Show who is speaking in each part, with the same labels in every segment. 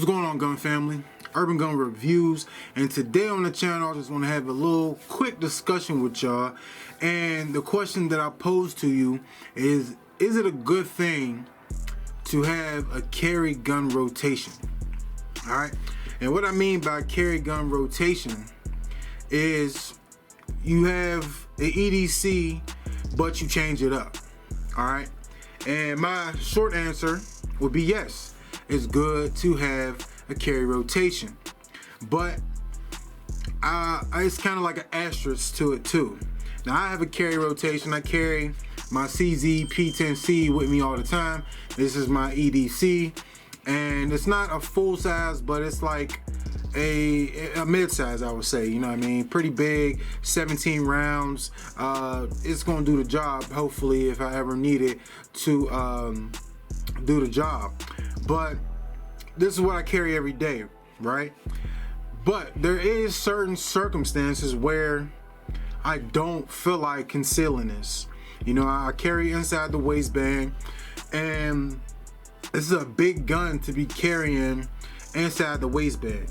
Speaker 1: going on, gun family? Urban Gun Reviews, and today on the channel I just want to have a little quick discussion with y'all. And the question that I pose to you is it a good thing to have a carry gun rotation? Alright, and what I mean by carry gun rotation is you have an EDC but you change it up. Alright, and my short answer would be yes, it's good to have a carry rotation, but it's kind of like an asterisk to it too. Now I have a carry rotation. I carry my CZ P10C with me all the time. This is my EDC, and it's not a full size, but it's like a mid size, I would say. You know what I mean? Pretty big, 17 rounds. It's gonna do the job, hopefully, if I ever need it to do the job. But this is what I carry every day, right? But there is certain circumstances where I don't feel like concealing this. You know, I carry inside the waistband, and this is a big gun to be carrying inside the waistband.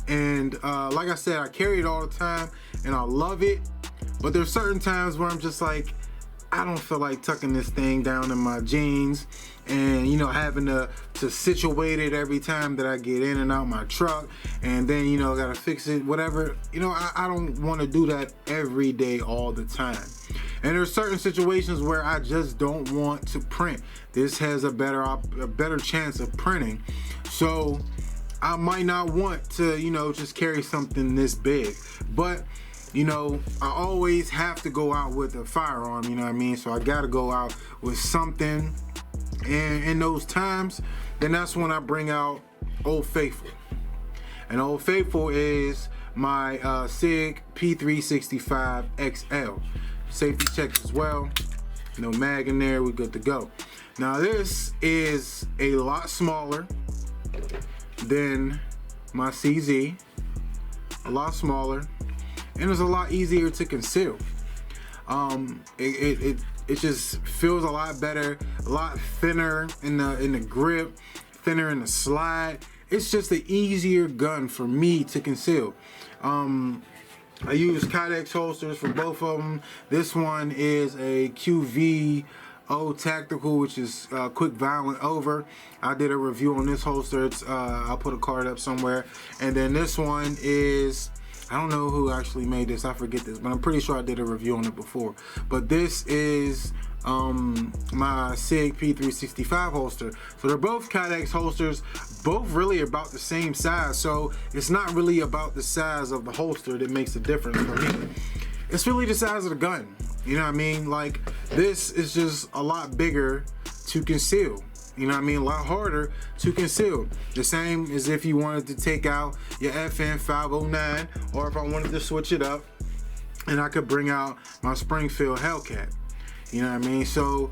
Speaker 1: And like I said, I carry it all the time, and I love it. But there's certain times where I'm just like, I don't feel like tucking this thing down in my jeans and, you know, having to situate it every time that I get in and out my truck, and then, you know, gotta fix it, whatever. You know, I don't want to do that every day all the time. And there's certain situations where I just don't want to print. This has a better chance of printing, so I might not want to, you know, just carry something this big. But you know, I always have to go out with a firearm, you know what I mean? So I gotta go out with something. And in those times, then that's when I bring out Old Faithful. And Old Faithful is my SIG P365 XL. Safety checks as well. No mag in there, we're good to go. Now this is a lot smaller than my CZ. A lot smaller. And it's a lot easier to conceal. It just feels a lot better, a lot thinner in the grip, thinner in the slide. It's just an easier gun for me to conceal. I use Kydex holsters for both of them. This one is a QVO Tactical, which is quick violent over. I did a review on this holster. It's I'll put a card up somewhere. And then this one is, I don't know who actually made this, I forget this, but I'm pretty sure I did a review on it before. But this is my SIG P365 holster. So they're both Kydex holsters, both really about the same size. So it's not really about the size of the holster that makes the difference for me. It's really the size of the gun. You know what I mean? Like, this is just a lot bigger to conceal. You know what I mean? A lot harder to conceal. The same as if you wanted to take out your FN 509, or if I wanted to switch it up and I could bring out my Springfield Hellcat. You know what I mean? So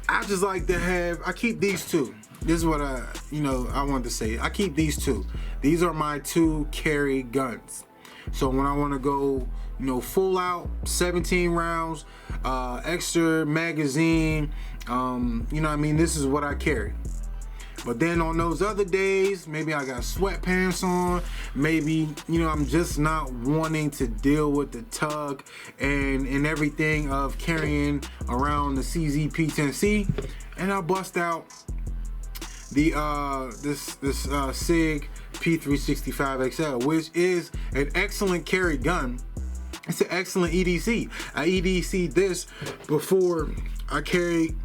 Speaker 1: I just like to have, I keep these two. This is what I wanted to say. I keep these two. These are my two carry guns. So when I want to go, you know, full out 17 rounds, extra magazine, you know what I mean, this is what I carry. But then on those other days, maybe I got sweatpants on, maybe, you know, I'm just not wanting to deal with the tug and everything of carrying around the CZ P10C, and I bust out the this SIG P365 XL, which is an excellent carry gun. It's an excellent EDC. I EDC'd this before I carried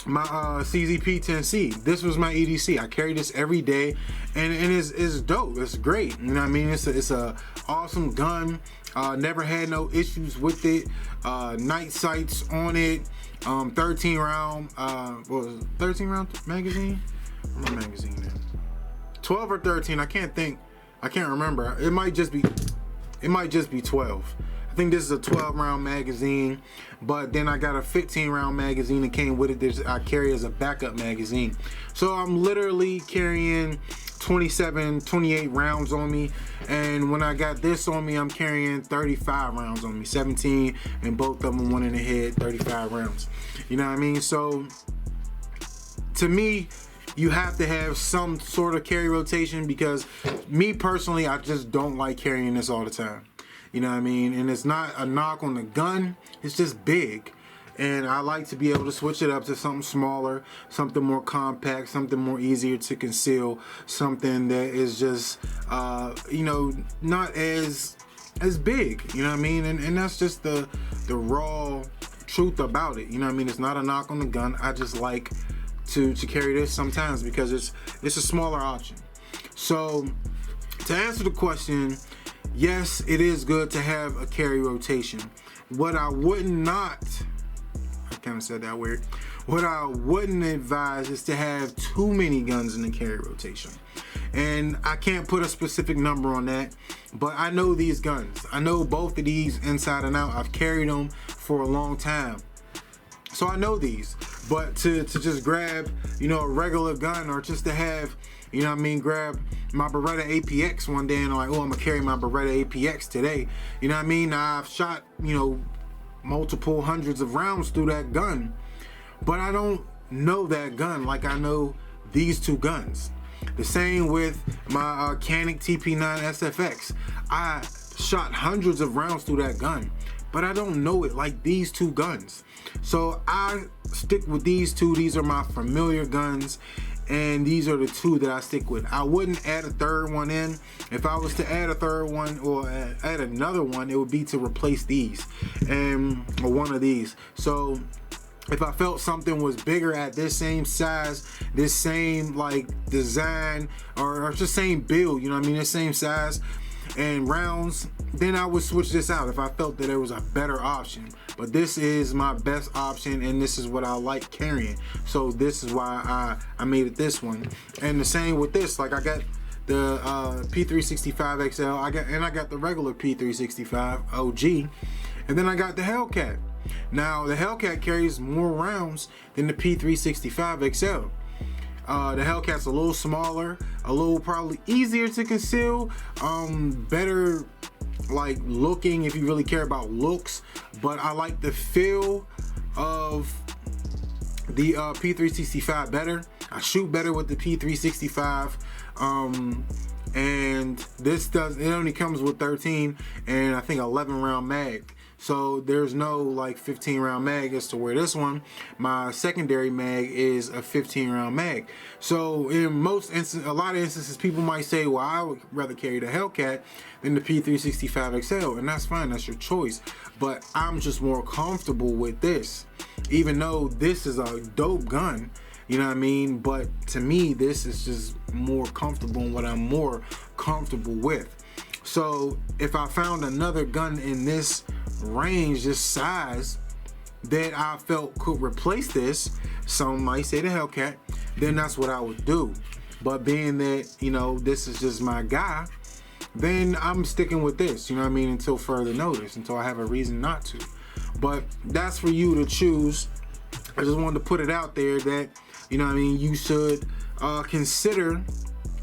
Speaker 1: my CZ P10C. This was my EDC. I carry this every day, and it's dope. It's great. You know what I mean? It's a awesome gun. Never had no issues with it. Night sights on it. 13 round. What was it? 13 round magazine? What magazine then? 12 or 13. I can't think. I can't remember. It might just be 12. I think this is a 12 round magazine, but then I got a 15 round magazine that came with it that I carry as a backup magazine. So I'm literally carrying 27, 28 rounds on me, and when I got this on me, I'm carrying 35 rounds on me, 17, and both of them one in the head, 35 rounds. You know what I mean? So to me, you have to have some sort of carry rotation, because me personally, I just don't like carrying this all the time. You know what I mean? And it's not a knock on the gun, it's just big. And I like to be able to switch it up to something smaller, something more compact, something more easier to conceal, something that is just, you know, not as big, you know what I mean? And that's just the raw truth about it. You know what I mean? It's not a knock on the gun. I just like to carry this sometimes because it's a smaller option. So to answer the question, yes, it is good to have a carry rotation. What I would not, I kind of said that weird. What I wouldn't advise is to have too many guns in the carry rotation. And I can't put a specific number on that, but I know these guns. I know both of these inside and out. I've carried them for a long time. So I know these. But to just grab, you know, a regular gun, or just to have, you know what I mean, grab my Beretta APX one day and I'm like, oh, I'm gonna carry my Beretta APX today. You know what I mean? I've shot, you know, multiple hundreds of rounds through that gun, but I don't know that gun like I know these two guns. The same with my Canik TP9 SFX. I shot hundreds of rounds through that gun, but I don't know it like these two guns. So I stick with these two. These are my familiar guns, and these are the two that I stick with. I wouldn't add a third one in. If I was to add a third one or add another one, it would be to replace these or one of these. So if I felt something was bigger at this same size, this same like design, or just same build, you know what I mean, the same size and rounds, then I would switch this out if I felt that there was a better option. But this is my best option, and this is what I like carrying. So this is why I made it this one. And the same with this, like I got the P365 XL, I got the regular P365 OG, and then I got the Hellcat. Now the Hellcat carries more rounds than the P365 XL. The Hellcat's a little smaller, a little probably easier to conceal, better like looking if you really care about looks, but I like the feel of the P365 better. I shoot better with the P365, and this it only comes with 13 and I think 11 round mag. So there's no like 15 round mag as to where this one, my secondary mag, is a 15 round mag. So in a lot of instances, people might say, well, I would rather carry the Hellcat than the P365 XL, and that's fine, that's your choice. But I'm just more comfortable with this, even though this is a dope gun, you know what I mean? But to me, this is just more comfortable and what I'm more comfortable with. So if I found another gun in this range, this size, that I felt could replace this, some might say the Hellcat, then that's what I would do. But being that, you know, this is just my guy, then I'm sticking with this, you know what I mean, until further notice, until I have a reason not to. But that's for you to choose. I just wanted to put it out there that, you know what I mean, you should consider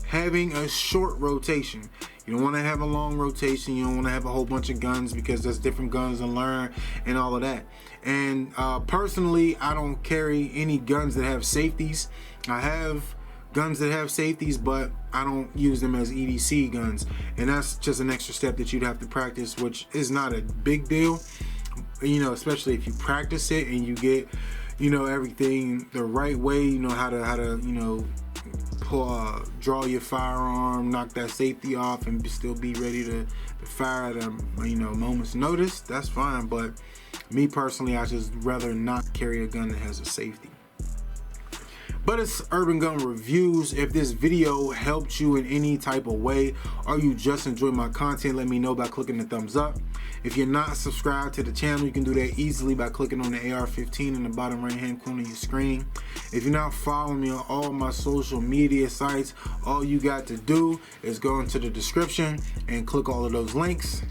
Speaker 1: having a short rotation. You don't want to have a long rotation. You don't want to have a whole bunch of guns, because there's different guns to learn and all of that. And personally, I don't carry any guns that have safeties. I have guns that have safeties, but I don't use them as EDC guns. And that's just an extra step that you'd have to practice, which is not a big deal. You know, especially if you practice it and you get, you know, everything the right way. You know how to you know, draw your firearm, knock that safety off, and still be ready to fire at a, you know, moment's notice. That's fine, but me personally, I just rather not carry a gun that has a safety. But it's Urban Gun Reviews. If this video helped you in any type of way, or you just enjoy my content, let me know by clicking the thumbs up. If you're not subscribed to the channel, you can do that easily by clicking on the AR-15 in the bottom right hand corner of your screen. If you're not following me on all my social media sites, all you got to do is go into the description and click all of those links.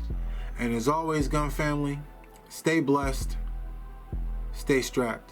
Speaker 1: And as always, gun family, stay blessed, stay strapped.